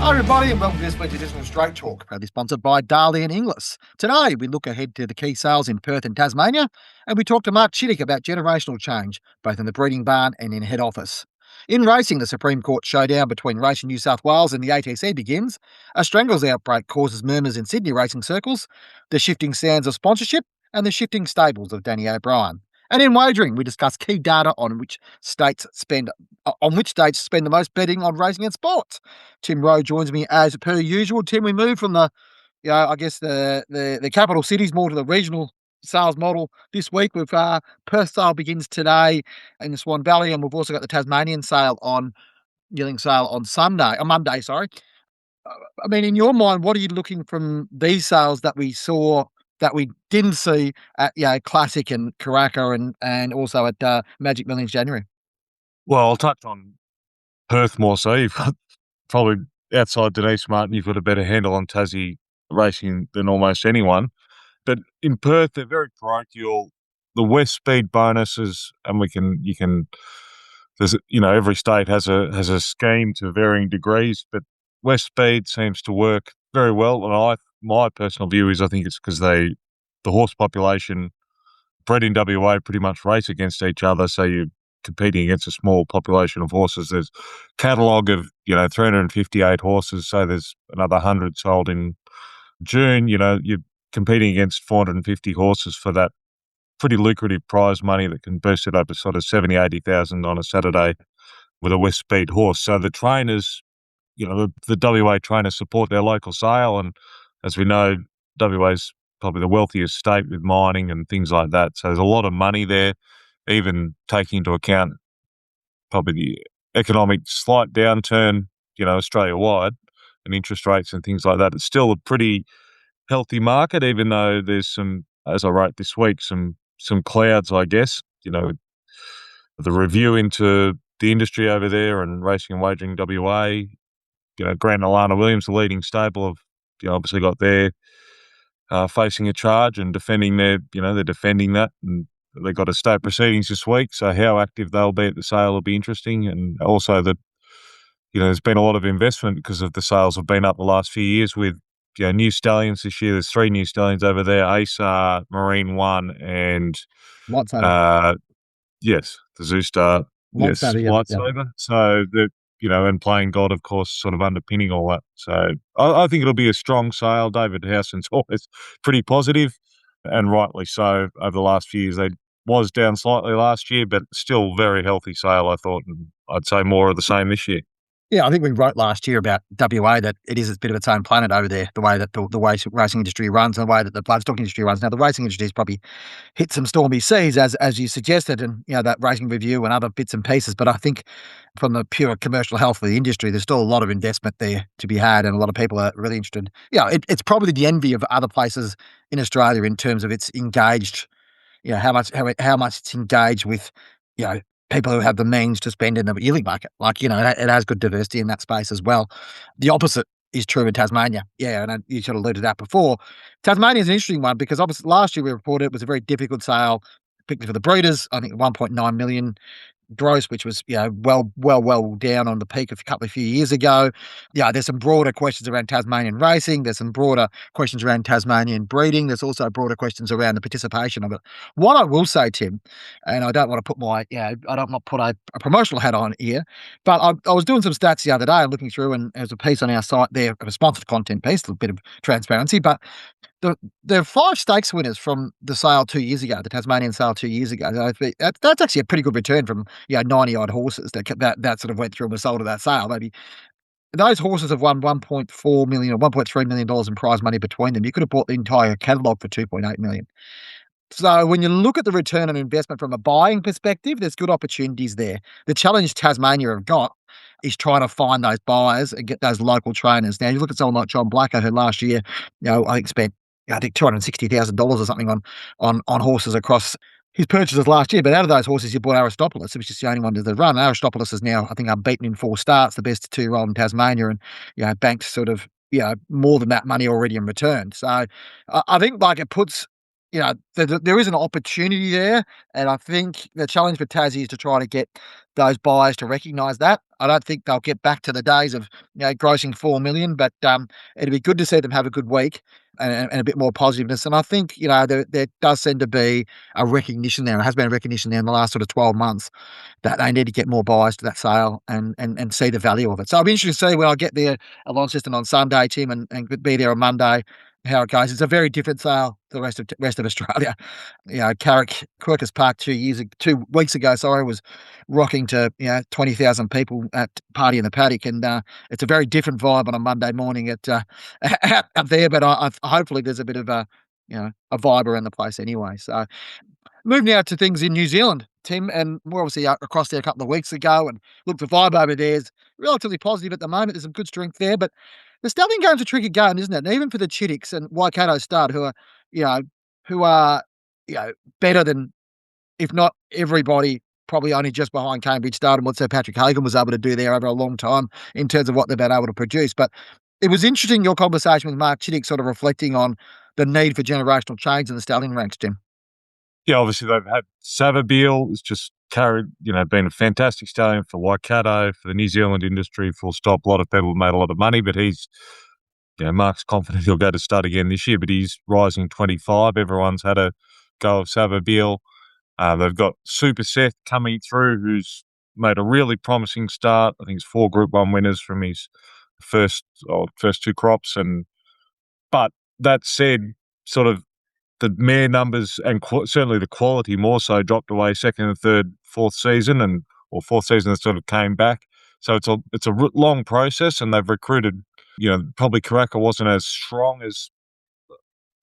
Hi everybody and welcome to this week's edition of Straight Talk, proudly sponsored by Darley and Inglis. Today we look ahead to the key sales in Perth and Tasmania, and we talk to Mark Chittick about generational change, both in the breeding barn and in head office. In racing, the Supreme Court showdown between Racing New South Wales and the ATC begins. A strangles outbreak causes murmurs in Sydney racing circles, the shifting sands of sponsorship, and the shifting stables of Danny O'Brien. And in wagering, we discuss key data on which states spend the most betting on racing and sports. Tim Rowe joins me as per usual. Tim, we move from the capital cities more to the regional sales model this week. With Perth sale begins today in the Swan Valley, and we've also got the Tasmanian sale yearling sale on Monday. Sorry. I mean, in your mind, what are you looking from these sales that we saw that we didn't see at Classic and Karaka and also at Magic Millions January? Well, I'll touch on Perth more so. You've got probably outside Denise Martin, you've got a better handle on Tassie racing than almost anyone. But in Perth, they're very parochial. The West Speed bonuses, and every state has a scheme to varying degrees, but West Speed seems to work very well. And my personal view is I think it's because the horse population bred in WA pretty much race against each other. So you're competing against a small population of horses. There's catalogue of, 358 horses. So there's another 100 sold in June. You're competing against 450 horses for that pretty lucrative prize money that can boost it up to sort of 70, 80,000 on a Saturday with a West Speed horse. So the trainers, the WA trainers support their local sale. And as we know, WA's probably the wealthiest state with mining and things like that. So there's a lot of money there, even taking into account probably the economic slight downturn, Australia-wide and interest rates and things like that. It's still a pretty healthy market, even though there's some, as I wrote this week, some clouds, I guess, the review into the industry over there and Racing and Wagering WA, Grant and Alana Williams, the leading stable, have obviously got their facing a charge and defending they're defending that, and they've got a state proceedings this week. So how active they'll be at the sale will be interesting. And also that, there's been a lot of investment because of the sales have been up the last few years with, new stallions this year. There's 3 new stallions over there, Ace, Marine One, and yes, the Zoo Star. Lightsaber. So the and Playing God, of course, sort of underpinning all that. So I think it'll be a strong sale. David Howson's always pretty positive, and rightly so. Over the last few years, they was down slightly last year, but still very healthy sale, I thought, and I'd say more of the same this year. Yeah, I think we wrote last year about WA that it is a bit of its own planet over there, the way that the way racing industry runs and the way that the bloodstock industry runs. Now, the racing industry has probably hit some stormy seas, as you suggested, and that racing review and other bits and pieces. But I think from the pure commercial health of the industry, there's still a lot of investment there to be had, and a lot of people are really interested. It's probably the envy of other places in Australia in terms of its engaged, how much it's engaged with, people who have the means to spend in the yearling market. It has good diversity in that space as well. The opposite is true in Tasmania. Yeah, and you sort of alluded to that before. Tasmania is an interesting one because obviously last year we reported it was a very difficult sale, particularly for the breeders. I think 1.9 million gross, which was well down on the peak of a few years ago. There's some broader questions around Tasmanian racing. There's some broader questions around Tasmanian breeding. There's also broader questions around the participation of it. What I will say, Tim, and I don't want to put a promotional hat on here, but I was doing some stats the other day and looking through, and there's a piece on our site there, a sponsored content piece, a bit of transparency, but there are 5 stakes winners from the sale 2 years ago, the Tasmanian sale 2 years ago. That's actually a pretty good return from 90 odd horses that sort of went through and were sold at that sale. Maybe those horses have won $1.4 million or $1.3 million in prize money between them. You could have bought the entire catalogue for $2.8 million. So when you look at the return on investment from a buying perspective, there's good opportunities there. The challenge Tasmania have got is trying to find those buyers and get those local trainers. Now, you look at someone like John Blacker, who last year, I think spent $260,000 or something on horses across his purchases last year. But out of those horses, you bought Aristopoulos, which is the only one that run. Aristopoulos is now, I think, unbeaten in 4 starts, the best 2-year-old in Tasmania, and banked sort of more than that money already in return. So I think it puts there is an opportunity there, and I think the challenge for Tassie is to try to get those buyers to recognise that. I don't think they'll get back to the days of grossing 4 million, but it'd be good to see them have a good week and a bit more positiveness. And I think there does seem to be a recognition there. There has been a recognition there in the last sort of 12 months that they need to get more buyers to that sale and see the value of it. So I'll be interested to see when I get there at Launceston on Sunday, Tim, and be there on Monday how it goes. It's a very different sale to the rest of Australia. Carrick Quirkers Park 2 weeks ago, was rocking to 20,000 people at Party in the Paddock, and it's a very different vibe on a Monday morning at up there. But hopefully there's a bit of a vibe around the place anyway. So move now to things in New Zealand, Tim, and we're obviously across there a couple of weeks ago, and look, the vibe over there is relatively positive at the moment. There's some good strength there, but the stallion game's a tricky game, isn't it? And even for the Chitticks and Waikato Stud, who are better than, if not everybody, probably only just behind Cambridge Stud and what Sir Patrick Hagan was able to do there over a long time in terms of what they've been able to produce. But it was interesting, your conversation with Mark Chittick, sort of reflecting on the need for generational change in the stallion ranks, Tim. Yeah, obviously they've had Savabeel. It's just carried, been a fantastic stallion for Waikato, for the New Zealand industry, full stop. A lot of people have made a lot of money, but he's, Mark's confident he'll go to stud again this year, but he's rising 25. Everyone's had a go of Savabeel. They've got Super Seth coming through, who's made a really promising start. I think it's 4 Group 1 winners from his first 2 crops. But that said, sort of the mare numbers and certainly the quality more so dropped away second and third, fourth season fourth season that sort of came back. So it's a long process, and they've recruited. Probably Karaka wasn't as strong as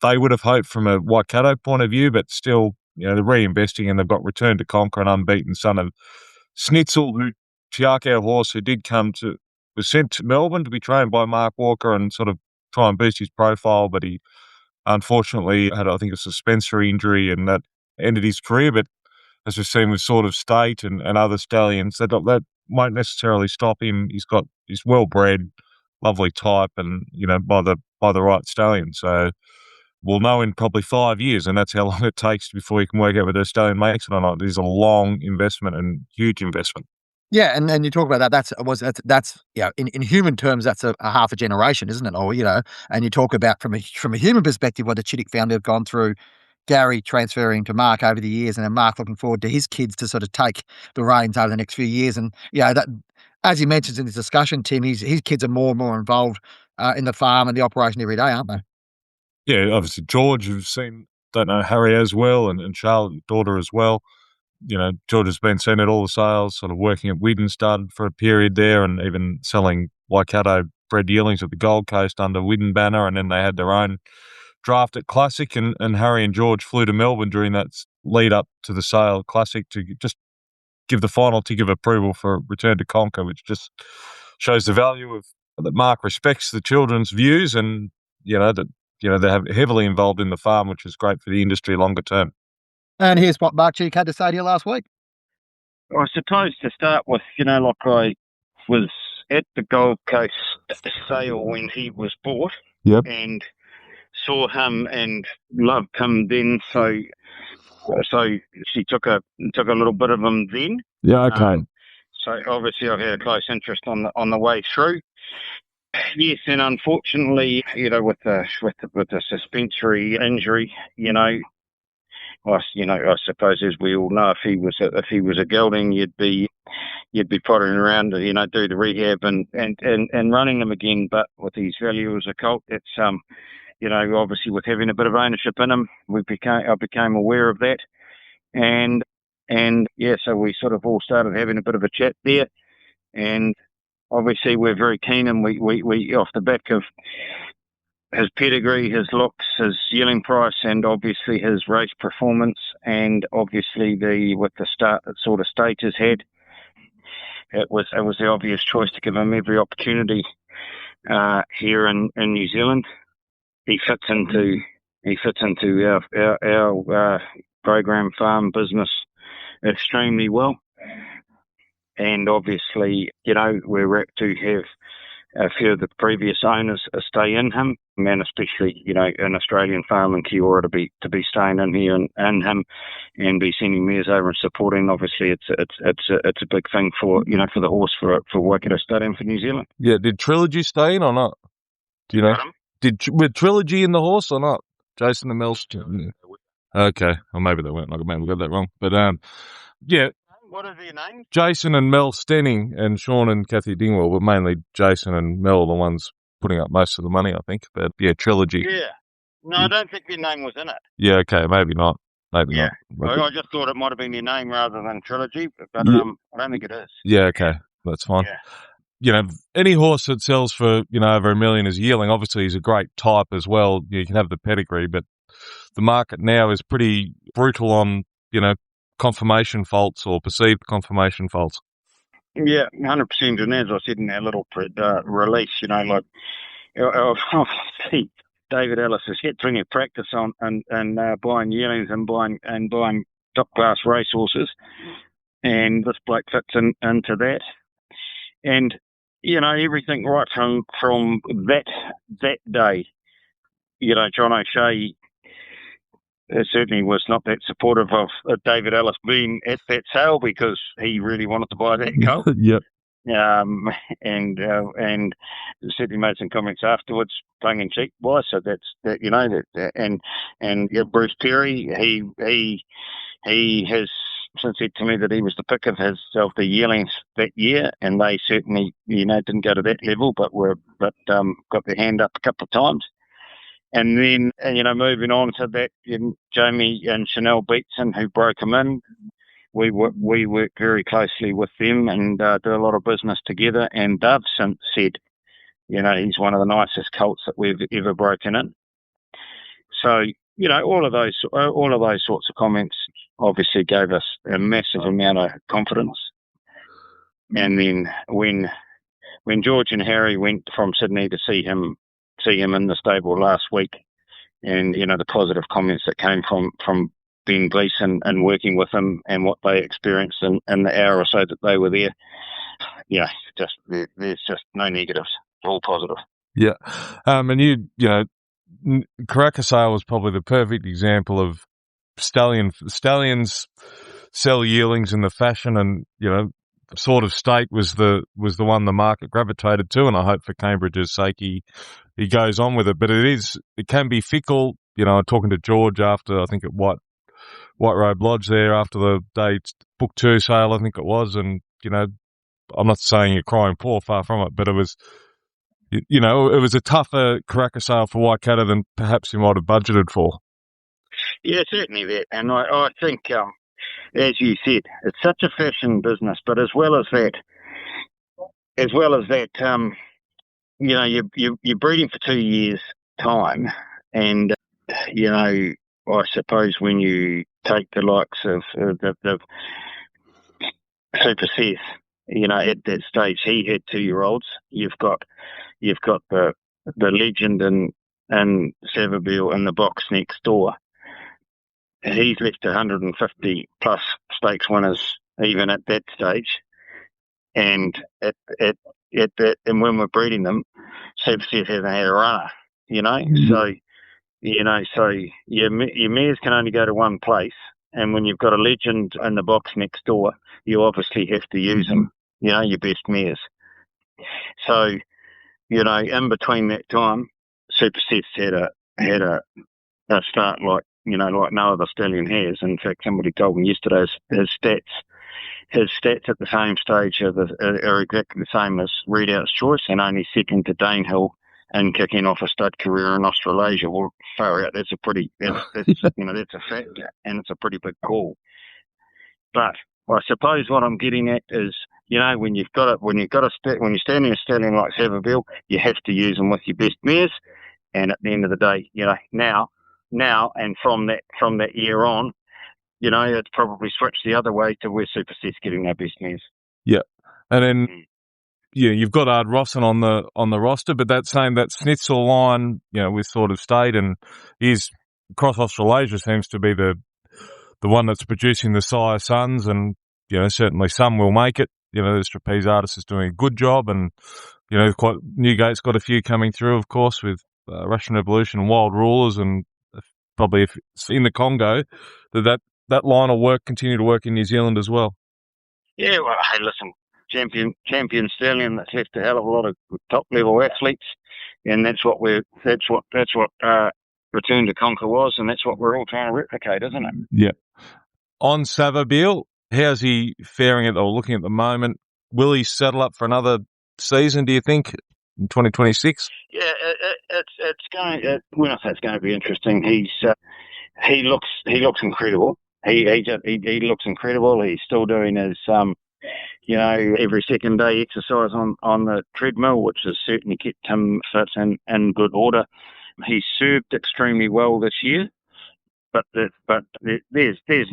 they would have hoped from a Waikato point of view, but still, they're reinvesting, and they've got Return to Conquer, an unbeaten son of Snitzel, who Tiake horse who was sent to Melbourne to be trained by Mark Walker and sort of try and boost his profile, but he unfortunately had, I think, a suspensory injury, and that ended his career. But as we've seen with Sort of State and other stallions, that won't necessarily stop him. He's well bred, lovely type, and by the right stallion. So we'll know in probably 5 years, and that's how long it takes before you can work out whether a stallion makes it or not. It is a long investment and huge investment. Yeah, and you talk about that. That's in human terms, that's a half a generation, isn't it? Or and you talk about from a human perspective what the Chittick family have gone through. Gary transferring to Mark over the years, and then Mark looking forward to his kids to sort of take the reins over the next few years. And that, as he mentions in his discussion, Tim, his kids are more and more involved in the farm and the operation every day, aren't they? Yeah, obviously George, who've seen, don't know, Harry as well, and Charlotte, daughter as well. George has been seen at all the sales, sort of working at Whedon Stud for a period there, and even selling Waikato bred yearlings at the Gold Coast under Whedon banner, and then they had their own draft at Classic, and Harry and George flew to Melbourne during that lead up to the sale at Classic to just give the final tick of approval for Return to Conquer, which just shows the value of that Mark respects the children's views, and that they're heavily involved in the farm, which is great for the industry longer term. And here's what Mark Chittick had to say to you last week. I suppose to start with, like I was at the Gold Coast sale when he was bought. Yep. And saw him and loved him then. So she took a little bit of him then. Yeah. Okay. So obviously I've had a close interest on the way through. Yes, and unfortunately, with the suspensory injury, I suppose, as we all know, if he was a gelding, you'd be pottering around to, do the rehab and running them again. But with his value as a colt, it's obviously with having a bit of ownership in him, I became aware of that, and yeah, so we sort of all started having a bit of a chat there, and obviously we're very keen, and we off the back of his pedigree, his looks, his yearling price, and obviously his race performance, and obviously with the start that Sort of State has had, it was the obvious choice to give him every opportunity here in New Zealand. He fits into our program farm business extremely well, and obviously we're apt to have a few of the previous owners stay in him, and especially, an Australian farm in Kiora to be staying in here and him, and be sending mares over and supporting. Obviously, it's a big thing for for the horse for Waikato Stud and for New Zealand. Yeah, did Trilogy stay in or not? Do you know? With Trilogy in the horse or not? Jason and Mel. Okay, or maybe they weren't. Maybe we got that wrong. But yeah. What are their names? Jason and Mel Stenning and Sean and Kathy Dingwell, but mainly Jason and Mel are the ones putting up most of the money, I think. But yeah, Trilogy. Yeah. No, I don't think their name was in it. Yeah, okay, maybe not. Maybe not. I just thought it might have been their name rather than Trilogy, but I don't think it is. Yeah, okay, that's fine. Yeah. Any horse that sells for, over $1 million is yearling. Obviously, he's a great type as well. You can have the pedigree, but the market now is pretty brutal on, confirmation faults or perceived confirmation faults. Yeah, 100%. And as I said in our little release, see, David Ellis has had plenty of practice on and buying yearlings and buying top class racehorses, and this bloke fits into that. And everything right from that day, John O'Shea certainly was not that supportive of David Ellis being at that sale because he really wanted to buy that colt. Yep. And certainly made some comments afterwards, tongue in cheek. Why? So that's that. And Bruce Perry, he has since said to me that he was the pick of the yearlings that year, and they certainly didn't go to that level, but got their hand up a couple of times. And then, moving on to that, Jamie and Chanel Beatson, who broke him in, we work very closely with them and do a lot of business together. And Dove since said, he's one of the nicest colts that we've ever broken in. So, all of those sorts of comments obviously gave us a massive amount of confidence. And then when George and Harry went from Sydney to see him in the stable last week, and the positive comments that came from Ben Gleeson and working with him and what they experienced in the hour or so that they were there, there's just no negatives, all positive. Yeah, and Caracasale was probably the perfect example of stallions sell yearlings in the fashion, and sort of state was the one the market gravitated to, and I hope for Cambridge's sake he goes on with it. But it can be fickle. Talking to George after, I think at White Robe Lodge there after the day book 2 sale, I think it was, and I'm not saying you're crying poor, far from it, but it was it was a tougher Caracasale for Waikato than perhaps he might have budgeted for. Yeah, certainly that, and I think. As you said, it's such a fashion business, but as well as that, you're breeding for 2 years' time, and I suppose when you take the likes of the Super Seth, at that stage he had 2-year-olds. You've got the legend and Savabeel in the box next door. He's left 150 plus stakes winners even at that stage, and at that, and when we're breeding them, Super Seth hasn't had a runner, So your mares can only go to one place, and when you've got a legend in the box next door, you obviously have to use them, your best mares. So in between that time, Super Seth's had a start like no other stallion has. In fact, somebody told me yesterday his stats at the same stage are exactly the same as Readout's Choice, and only second to Danehill in kicking off a stud career in Australasia. Well, far out, that's a factor, and it's a pretty big call. But I suppose what I'm getting at is, when you're standing a stallion like Savabeel, you have to use them with your best mares, and at the end of the day, now and from that year on, it's probably switched the other way to where Super Seth's getting their best mares. Yeah, and then you've got Ard Rosson on the roster, but that Snitzel line, we've sort of stayed, and he's across Australasia seems to be the one that's producing the sire sons, and certainly some will make it. this trapeze artist is doing a good job, and quite Newgate's got a few coming through, of course, with Russian Revolution and Wild Rulers, and probably if it's in the Congo, that line will continue to work in New Zealand as well. Yeah, well, hey, listen, champion stallion that's left a hell of a lot of top level athletes, and that's what Return to Conquer was, and that's what we're all trying to replicate, isn't it? Yeah. On Savabeel, how's he faring looking at the moment? Will he settle up for another season, do you think, in 2026? Yeah, it's going. When I say it's going to be interesting, he looks incredible. He looks incredible. He's still doing his every second day exercise on the treadmill, which has certainly kept him fit and in good order. He served extremely well this year, but there's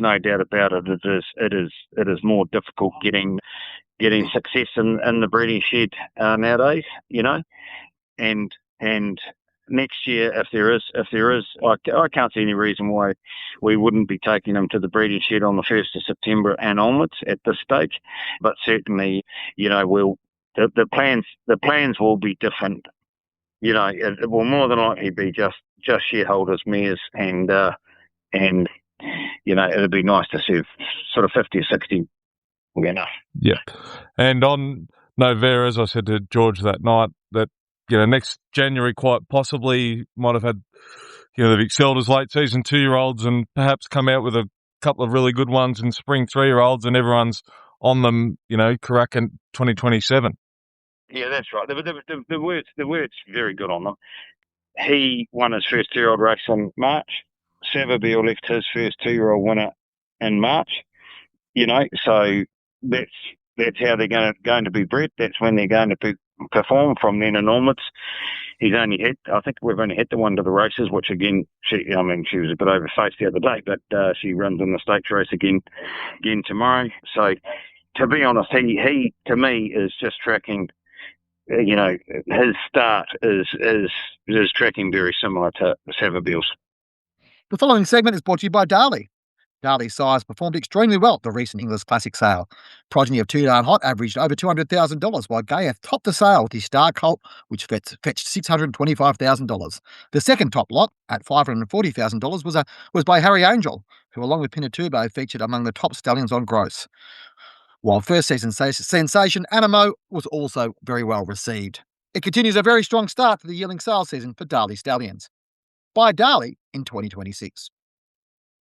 no doubt about it. It is more difficult getting success in the breeding shed nowadays, and next year, if there is, I can't see any reason why we wouldn't be taking him to the breeding shed on the 1st of September and onwards at this stage. But certainly, the plans will be different. It will more than likely be just shareholders, mares, and it'd be nice to serve sort of 50 or 60 will be enough. Yeah. And on Noveras, I said to George that night that, next January quite possibly might have had, they've excelled as late season 2-year-olds and perhaps come out with a couple of really good ones in spring 3-year-olds, and everyone's on them, Karaka 2027. Yeah, that's right. The word's very good on them. He won his first 2-year-old race in March. Savabeel left his first 2-year-old winner in March. So that's how they're going to be bred. That's when they're going to perform from then and onwards. I think we've only hit the one to the races, which again, she was a bit overfaced the other day, but she runs in the stakes race again tomorrow. So to be honest, he to me is just tracking. His start is tracking very similar to Savabeel's. The following segment is brought to you by Darley. Darley's sires performed extremely well at the recent English Classic sale. Progeny of Too Darn Hot averaged over $200,000, while Gayeth topped the sale with his star colt, which fetched $625,000. The second top lot, at $540,000, was by Harry Angel, who, along with Pinatubo, featured among the top stallions on gross. While first season sensation Animo was also very well received. It continues a very strong start to the yearling sales season for Darley Stallions. By Darley in 2026.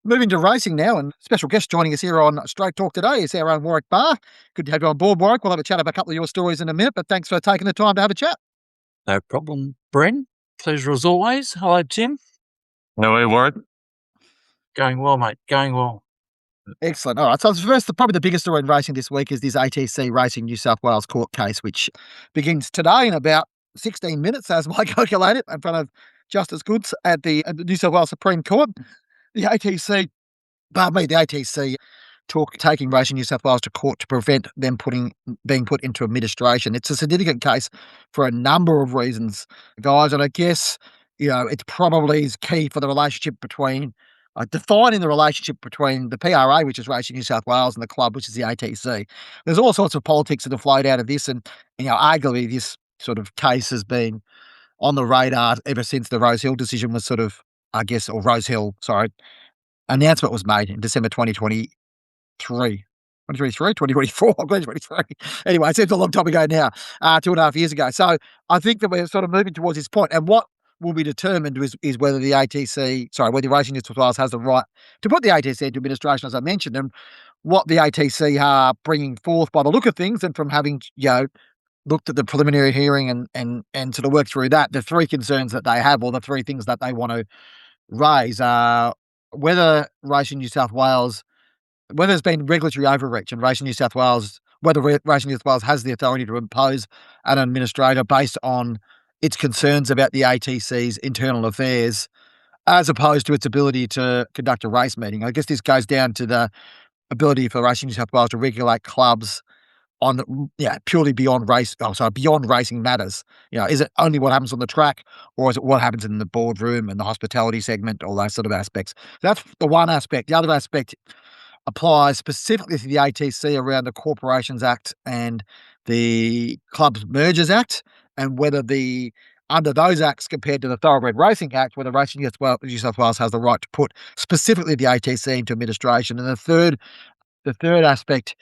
Moving to racing now, and special guest joining us here on Straight Talk today is our own Warwick Barr. Good to have you on board, Warwick. We'll have a chat about a couple of your stories in a minute, but thanks for taking the time to have a chat. No problem, Bren. Pleasure as always. Hello, Tim. How are you, Warwick? Going well, mate. Going well. Excellent. All right. So first, probably the biggest story in racing this week is this ATC Racing New South Wales court case, which begins today in about 16 minutes, as I calculate it, in front of Justice Goods at the New South Wales Supreme Court. The ATC taking Racing New South Wales to court to prevent them being put into administration. It's a significant case for a number of reasons, guys, and I guess it's probably key for the relationship between defining the relationship between the PRA, which is Racing New South Wales, and the club, which is the ATC. There's all sorts of politics that have flowed out of this, and arguably this sort of case has been on the radar ever since the Rose Hill decision was announcement was made in December 2023. 2024, 2023. Anyway, it seems a long time ago now, 2.5 years ago. So I think that we're sort of moving towards this point. And what will be determined is whether whether Racing New South Wales has the right to put the ATC into administration, as I mentioned, and what the ATC are bringing forth by the look of things, and from having, looked at the preliminary hearing and sort of worked through that, the three concerns that they have, or the three things that they want to raise are whether Racing New South Wales, whether there's been regulatory overreach, and whether Racing New South Wales has the authority to impose an administrator based on its concerns about the ATC's internal affairs, as opposed to its ability to conduct a race meeting. I guess this goes down to the ability for Racing New South Wales to regulate clubs on purely beyond racing matters. Is it only what happens on the track, or is it what happens in the boardroom and the hospitality segment, all those sort of aspects? That's the one aspect. The other aspect, applies specifically to the ATC around the Corporations Act and the Clubs Mergers Act, and whether under those acts compared to the Thoroughbred Racing Act, whether Racing New South Wales has the right to put specifically the ATC into administration. And the third aspect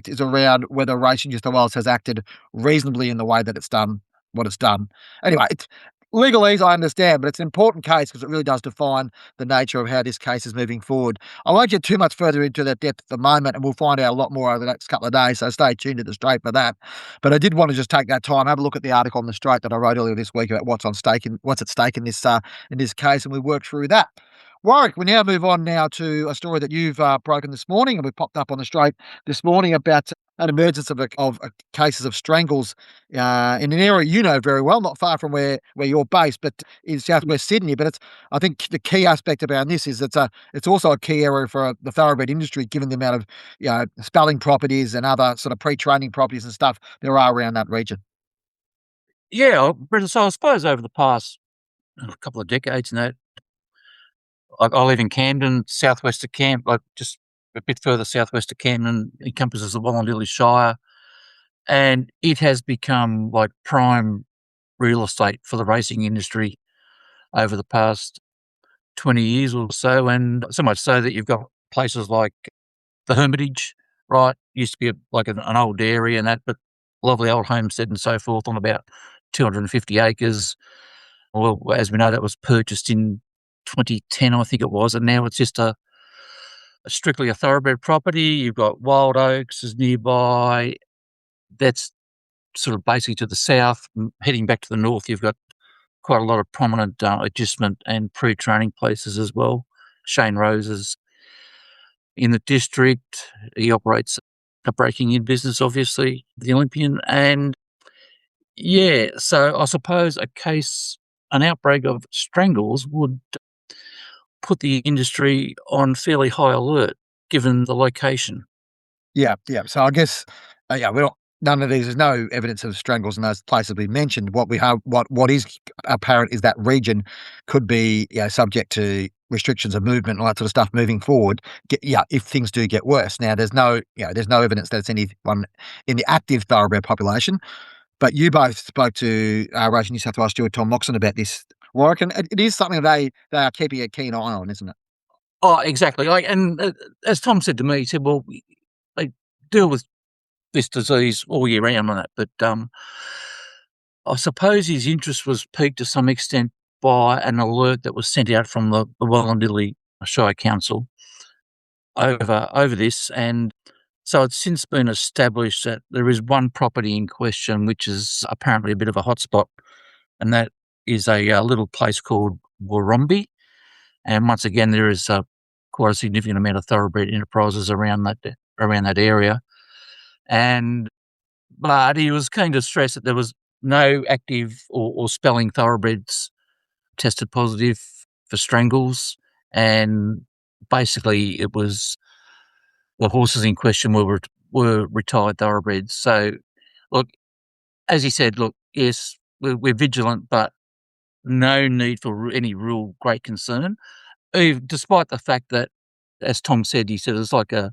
is around whether Racing New South Wales has acted reasonably in the way that it's done what it's done. Anyway, it's legalese, I understand, but it's an important case because it really does define the nature of how this case is moving forward. I won't get too much further into that depth at the moment, and we'll find out a lot more over the next couple of days, so stay tuned to The Straight for that. But I did want to just take that time, have a look at the article on The Straight that I wrote earlier this week about what's at stake in this case, and we work through that. Warwick, we now move on to a story that you've broken this morning, and we've popped up on The Straight this morning about an emergence of cases of strangles in an area you know very well, not far from where you're based, but in southwest Sydney. But I think the key aspect about this is it's also a key area for the thoroughbred industry, given the amount of spelling properties and other sort of pre-training properties and stuff there are around that region. Yeah, Brendan, so I suppose over the past couple of decades now, I live in Camden, southwest of Camden, like just a bit further southwest of Camden, encompasses the Wallumbilla Shire, and it has become like prime real estate for the racing industry over the past 20 years or so, and so much so that you've got places like the Hermitage, right? Used to be an old dairy and that, but lovely old homestead and so forth on about 250 acres. Well, as we know, that was purchased in 2010, I think it was, and now it's just strictly a thoroughbred property. You've got Wild Oaks is nearby. That's sort of basically to the south. Heading back to the north, you've got quite a lot of prominent adjustment and pre-training places as well. Shane Rose is in the district. He operates a breaking-in business, obviously, the Olympian. And, yeah, so I suppose an outbreak of strangles would put the industry on fairly high alert, given the location. Yeah. So I guess, none of these, there's no evidence of strangles in those places we mentioned. What we have, what is apparent is that region could be subject to restrictions of movement and all that sort of stuff moving forward. If things do get worse. Now, there's no evidence that it's anyone in the active thoroughbred population. But you both spoke to Racing New South Wales steward Tom Moxon about this, Warwick, and it is something they are keeping a keen eye on, isn't it? Oh, exactly. As Tom said to me, he said, well, they deal with this disease all year round on it. But I suppose his interest was piqued to some extent by an alert that was sent out from the Wallumbilla Shire Council over this. And so it's since been established that there is one property in question which is apparently a bit of a hotspot, and that is a little place called Warumbi. And once again, there is quite a significant amount of thoroughbred enterprises around that area. But he was keen to stress that there was no active or spelling thoroughbreds tested positive for strangles, and basically it was the horses in question were retired thoroughbreds. So, look, as he said, yes, we're vigilant, but no need for any real great concern, despite the fact that, as Tom said, he said it's like a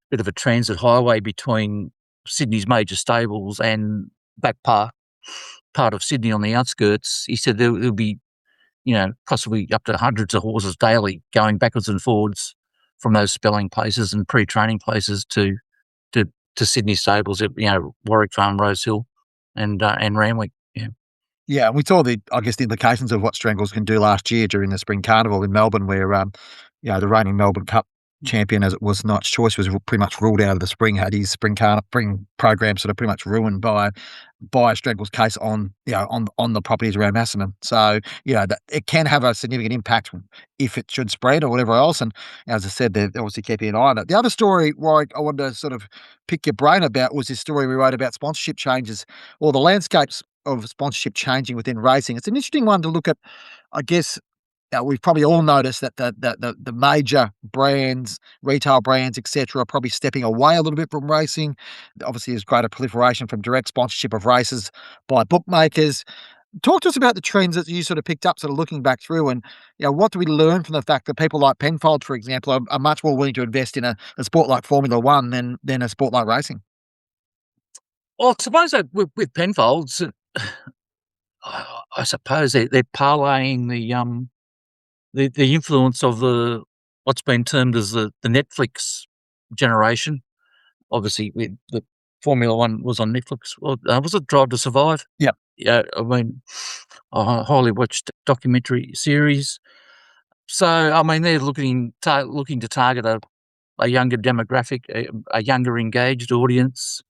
bit of a transit highway between Sydney's major stables and back part of Sydney on the outskirts. He said there'll be, possibly up to hundreds of horses daily going backwards and forwards from those spelling places and pre-training places to Sydney stables at, Warwick Farm, Rose Hill and Randwick. Yeah. Yeah, we saw the implications of what strangles can do last year during the Spring Carnival in Melbourne, where the reigning Melbourne Cup champion, as it was, Knight's Choice, was pretty much ruled out of the spring. Had his spring program sort of pretty much ruined by a strangles case on the properties around Macedon. So that it can have a significant impact if it should spread or whatever else. And as I said, they're obviously keeping an eye on it. The other story, Warwick, I wanted to sort of pick your brain about was this story we wrote about sponsorship changes, or the landscapes of sponsorship changing within racing. It's an interesting one to look at. I guess we've probably all noticed that the major brands, retail brands, etc., are probably stepping away a little bit from racing. Obviously, there's greater proliferation from direct sponsorship of races by bookmakers. Talk to us about the trends that you sort of picked up, sort of looking back through, and what do we learn from the fact that people like Penfold, for example, are much more willing to invest in a sport like Formula One than a sport like racing? Well, I suppose that with Penfolds, I suppose they're parlaying the influence of what's been termed as the Netflix generation. Obviously, with the Formula One was on Netflix. Well, was it Drive to Survive? Yep. Yeah, I mean, I highly watched documentary series. So, I mean, they're looking to target a younger demographic, a younger engaged audience.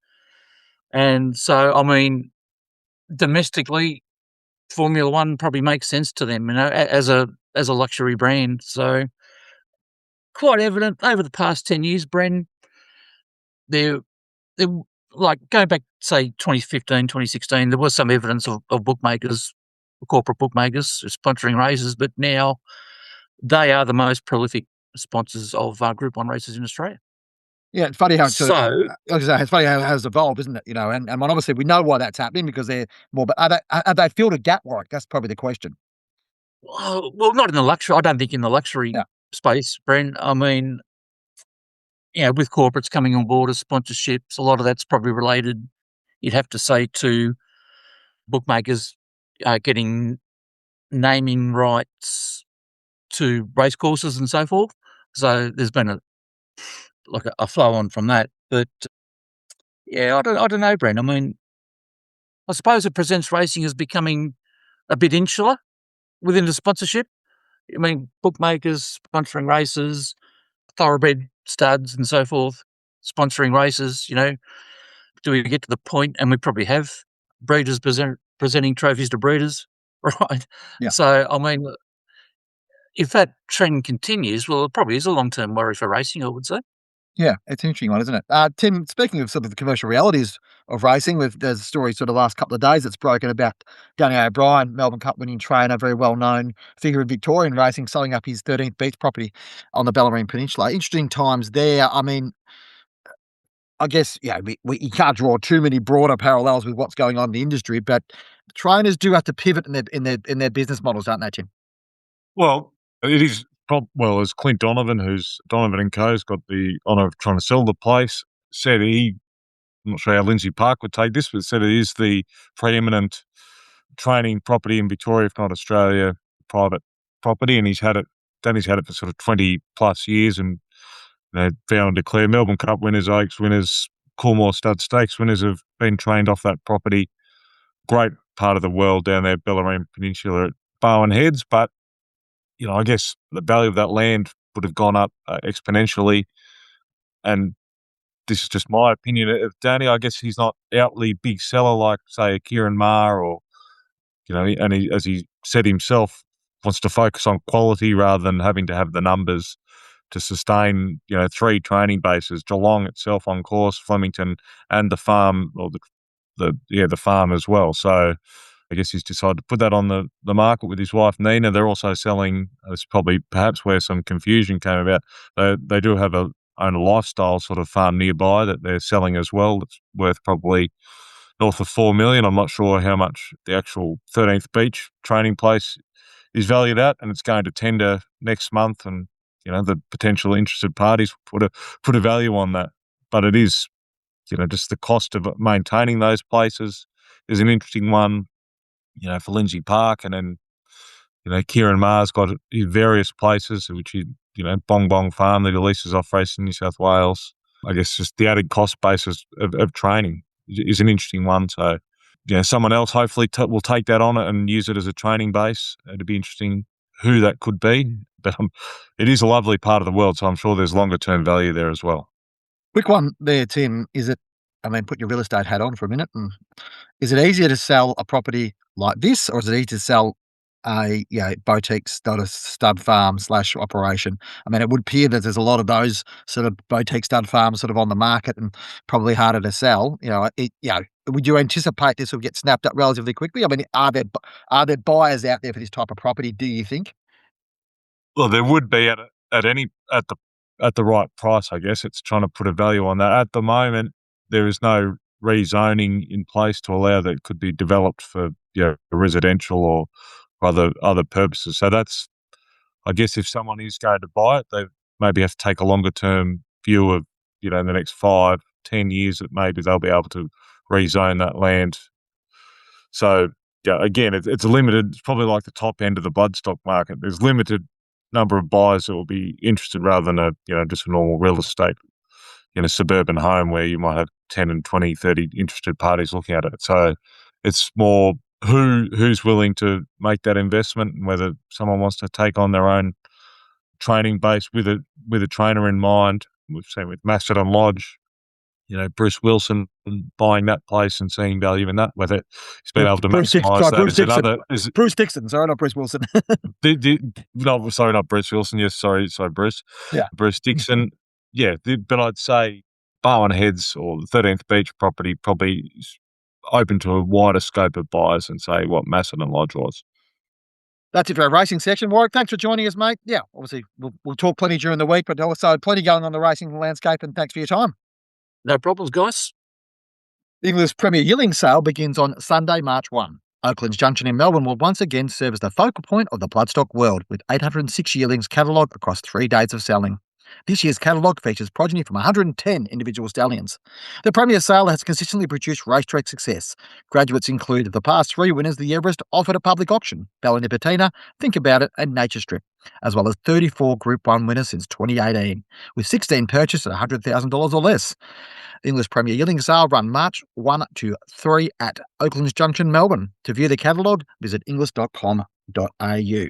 And so, I mean, domestically, Formula One probably makes sense to them, as a luxury brand. So, quite evident over the past 10 years, Bren, they're like going back, say, 2015, 2016, there was some evidence of bookmakers, corporate bookmakers sponsoring races, but now they are the most prolific sponsors of Group 1 races in Australia. Yeah, it's funny how it's sort of, So, like I say, it's funny how it has evolved, isn't it? And obviously we know why that's happening because they're more. But are they filled a gap, Warwick? That's probably the question. well, not in the luxury. I don't think in the luxury Yeah. space, Bren. I mean, with corporates coming on board as sponsorships, a lot of that's probably related, you'd have to say, to bookmakers getting naming rights to race courses and so forth. So there's been a flow on from that. But I don't know, Brent. I mean, I suppose it presents racing as becoming a bit insular within the sponsorship. I mean, bookmakers sponsoring races, thoroughbred studs and so forth sponsoring races. Do we get to the point, and we probably have, breeders presenting trophies to breeders, right? Yeah. So, I mean, if that trend continues, well, it probably is a long-term worry for racing, I would say. Yeah, it's an interesting one, isn't it? Tim, speaking of sort of the commercial realities of racing, there's a story sort of the last couple of days that's broken about Danny O'Brien, Melbourne Cup winning trainer, very well known figure in Victorian racing, selling up his 13th beach property on the Bellarine Peninsula. Interesting times there. I mean, I guess, you can't draw too many broader parallels with what's going on in the industry, but trainers do have to pivot in their business models, don't they, Tim? Well, it is as Clint Donovan, who's Donovan and Co.'s got the honour of trying to sell the place, said I'm not sure how Lindsay Park would take this, but said it is the preeminent training property in Victoria, if not Australia, private property, and Danny's had it for sort of 20 plus years, and found and declare Melbourne Cup winners, Oaks winners, Coolmore Stud Stakes winners have been trained off that property. Great part of the world down there, Bellarine Peninsula at Bowen Heads, but I guess the value of that land would have gone up exponentially. And this is just my opinion of Danny. I guess he's not outly big seller like, say, a Kieran Maher or, and as he said himself, wants to focus on quality rather than having to have the numbers to sustain, 3 training bases, Geelong itself on course, Flemington, and the farm, or the farm as well. So I guess he's decided to put that on the market with his wife, Nina. They're also selling, it's probably perhaps where some confusion came about. They do have own a lifestyle sort of farm nearby that they're selling as well. That's worth probably north of $4 million. I'm not sure how much the actual 13th Beach training place is valued at, and it's going to tender next month. And the potential interested parties put a value on that. But it is, just the cost of maintaining those places is an interesting one. For Lindsay Park, and then, Kieran Maher's got various places, which Bong Bong Farm that he leases off Racing New South Wales. I guess just the added cost basis of training is an interesting one. So, someone else hopefully will take that on and use it as a training base. It'd be interesting who that could be. But it is a lovely part of the world, so I'm sure there's longer term value there as well. Quick one there, Tim. Put your real estate hat on for a minute. And is it easier to sell a property like this, or is it easier to sell a boutique stud farm / operation? I mean, it would appear that there's a lot of those sort of boutique stud farms sort of on the market and probably harder to sell. Would you anticipate this will get snapped up relatively quickly? I mean, are there buyers out there for this type of property, do you think? Well, there would be at the right price, I guess. It's trying to put a value on that. At the moment, there is no rezoning in place to allow that it could be developed for residential or other purposes. So that's, I guess, if someone is going to buy it, they maybe have to take a longer term view of in the next 5-10 years that maybe they'll be able to rezone that land. So again, it's limited. It's probably like the top end of the bloodstock market. There's limited number of buyers that will be interested rather than just a normal real estate suburban home where you might have 10 and 20, 30 interested parties looking at it. So it's more who's willing to make that investment, and whether someone wants to take on their own training base with a trainer in mind. We've seen with Macedon Lodge, Bruce Wilson buying that place and seeing value in that, whether he's been able to maximise that. Bruce Dixon, sorry, not Bruce Wilson. No, sorry, not Bruce Wilson. Yes, sorry, Bruce. Yeah. Bruce Dixon. Yeah, but I'd say Barwon Heads or the 13th Beach property probably is open to a wider scope of buyers than, say, what Macedon Lodge was. That's it for our racing section. Warwick, thanks for joining us, mate. Yeah, obviously we'll talk plenty during the week, but also plenty going on the racing landscape, and thanks for your time. No problems, guys. England's Premier Yearling sale begins on Sunday, March 1. Oakland's Junction in Melbourne will once again serve as the focal point of the bloodstock world, with 806 yearlings catalogued across 3 days of selling. This year's catalogue features progeny from 110 individual stallions. The Premier sale has consistently produced racetrack success. Graduates include the past 3 winners the Everest offered at public auction, Bella Nipotina, Think About It and Nature Strip, as well as 34 Group 1 winners since 2018, with 16 purchased at $100,000 or less. The English Premier Yearling sale run March 1 to 3 at Oakland's Junction, Melbourne. To view the catalogue, visit english.com.au.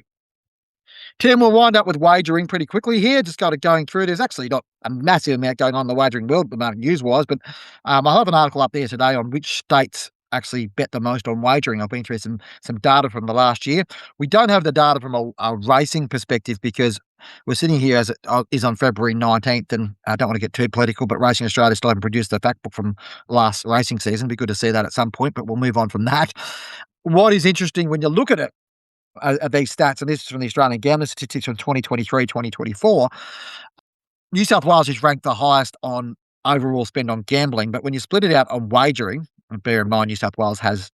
Tim, we'll wind up with wagering pretty quickly here. Just going through. There's actually not a massive amount going on in the wagering world, news-wise, but I have an article up there today on which states actually bet the most on wagering. I've been through some data from the last year. We don't have the data from a racing perspective because we're sitting here as it is on February 19th, and I don't want to get too political, but Racing Australia still haven't produced the fact book from last racing season. It'd be good to see that at some point, but we'll move on from that. What is interesting when you look at it, at these stats, and this is from the Australian Gambling Statistics from 2023-2024, New South Wales is ranked the highest on overall spend on gambling, but when you split it out on wagering, and bear in mind New South Wales has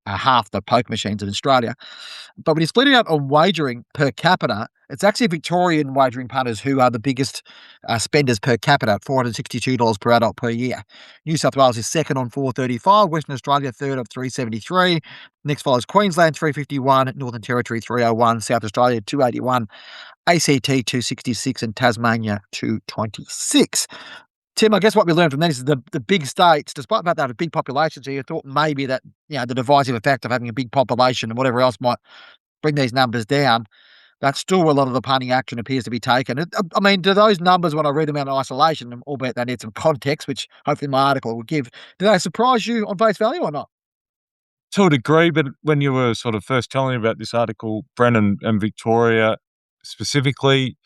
half the poker machines in Australia, but when you split it out on wagering per capita, it's actually Victorian wagering punters who are the biggest spenders per capita at $462 per adult per year. New South Wales is second on $435, Western Australia third at $373. Next follows Queensland $351, Northern Territory $301, South Australia $281, ACT $266, and Tasmania $226. Tim, I guess what we learned from that is the big states, despite the fact they have a big population, so you thought maybe that the divisive effect of having a big population and whatever else might bring these numbers down, that's still a lot of the punting action appears to be taken. I mean, do those numbers, when I read them out in isolation, albeit they need some context, which hopefully my article will give, do they surprise you on face value or not? To a degree, but when you were sort of first telling me about this article, Brennan and Victoria specifically,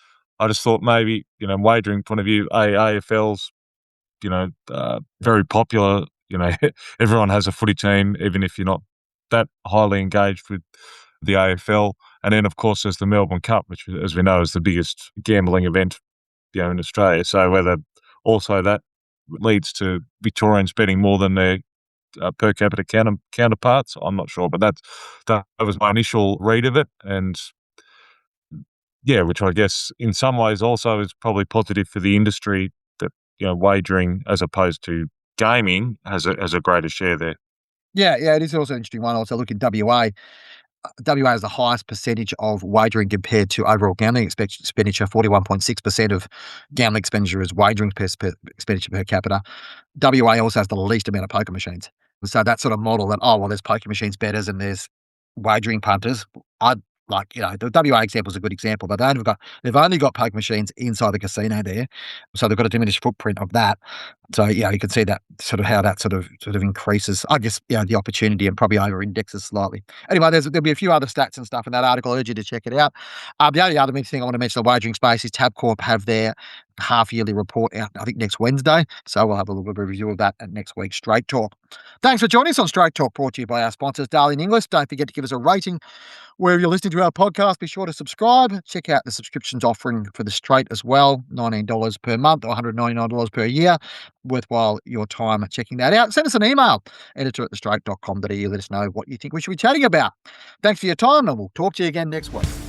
I just thought maybe, wagering point of view, AFL's, very popular. Everyone has a footy team, even if you're not that highly engaged with the AFL. And then, of course, there's the Melbourne Cup, which, as we know, is the biggest gambling event, in Australia. So whether also that leads to Victorians betting more than their per capita counterparts, I'm not sure. But that was my initial read of it. And yeah, which I guess in some ways also is probably positive for the industry that, wagering as opposed to gaming has a greater share there. Yeah, it is also an interesting one. Also, look in WA. WA has the highest percentage of wagering compared to overall gambling expenditure. 41.6% of gambling expenditure is wagering expenditure per capita. WA also has the least amount of poker machines. So that sort of model that, there's poker machines bettors and there's wagering punters, the WA example is a good example, but they've only got poker machines inside the casino there, so they've got a diminished footprint of that. So you can see that sort of how that sort of increases, I guess, the opportunity and probably over indexes slightly. Anyway, there'll be a few other stats and stuff in that article. I urge you to check it out. The only other thing I want to mention in the wagering space is Tabcorp have their half-yearly report out, I think, next Wednesday. So we'll have a little bit of a review of that at next week's Straight Talk. Thanks for joining us on Straight Talk, brought to you by our sponsors, Darling English. Don't forget to give us a rating wherever you're listening to our podcast. Be sure to subscribe. Check out the subscriptions offering for the Straight as well, $19 per month or $199 per year. Worthwhile your time checking that out. Send us an email, editor@thestraight.com.au. Let us know what you think we should be chatting about. Thanks for your time, and we'll talk to you again next week.